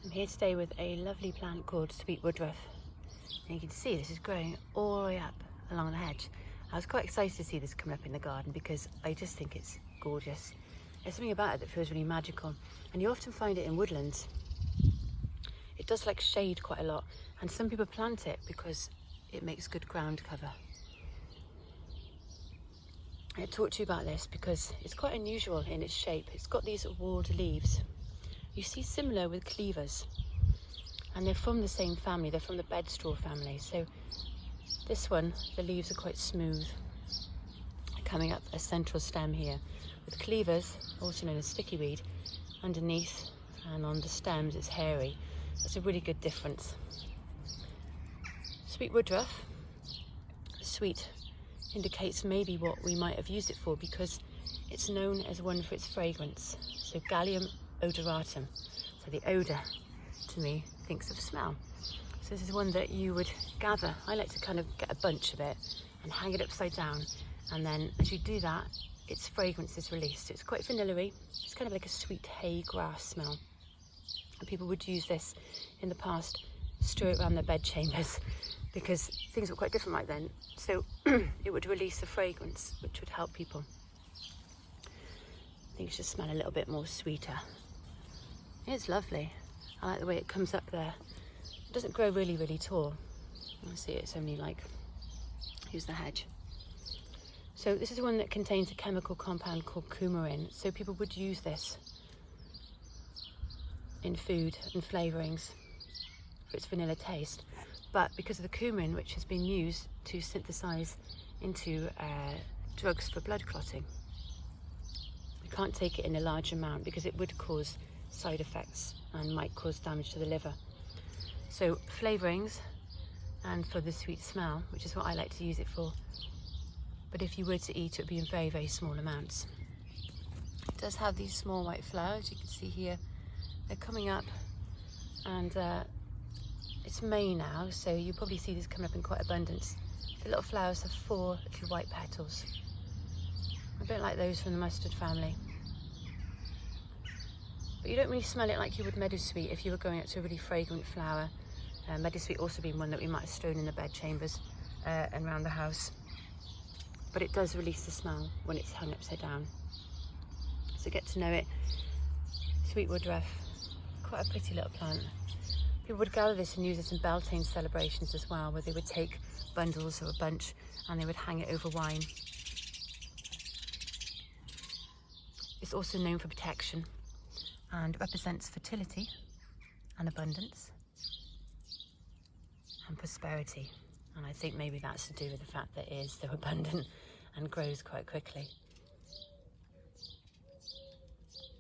I'm here today with a lovely plant called Sweet Woodruff. And you can see this is growing all the way up along the hedge. I was quite excited to see this coming up in the garden because I just think it's gorgeous. There's something about it that feels really magical. And you often find it in woodlands. It does like shade quite a lot, and some people plant it because it makes good ground cover. I talked to you about this because it's quite unusual in its shape. It's got these whorled leaves. You see similar with Cleavers, and they're from the same family. They're from the bedstraw family. So this one, the leaves are quite smooth, coming up a central stem here. With Cleavers, also known as sticky weed, underneath and on the stems it's hairy. That's a really good difference. Sweet Woodruff, sweet indicates maybe what we might have used it for, because it's known as one for its fragrance. So Gallium odoratum. So the odour to me thinks of smell. So this is one that you would gather. I like to kind of get a bunch of it and hang it upside down, and then as you do that, its fragrance is released. It's quite vanilla-y. It's kind of like a sweet hay grass smell. And people would use this in the past, stir it around their bed chambers, because things were quite different right then. So it would release the fragrance, which would help people. Things should smell a little bit more sweeter. It's lovely. I like the way it comes up there. It doesn't grow really, really tall. I see it's only like, here's the hedge. So this is one that contains a chemical compound called coumarin. So people would use this in food and flavourings for its vanilla taste. But because of the coumarin, which has been used to synthesize into drugs for blood clotting, you can't take it in a large amount because it would cause side effects and might cause damage to the liver. So flavourings and for the sweet smell, which is what I like to use it for. But if you were to eat, it would be in very, very small amounts. It does have these small white flowers, you can see here. They're coming up, and it's May now, so you'll probably see these coming up in quite abundance. The little flowers have 4 little white petals, a bit like those from the mustard family. But you don't really smell it like you would meadowsweet if you were going up to a really fragrant flower. Meadowsweet also being one that we might have strewn in the bed chambers and around the house. But it does release the smell when it's hung upside down. So get to know it. Sweet Woodruff, quite a pretty little plant. People would gather this and use it in Beltane celebrations as well, where they would take bundles or a bunch and they would hang it over wine. It's also known for protection and represents fertility and abundance and prosperity. And I think maybe that's to do with the fact that it is so abundant and grows quite quickly.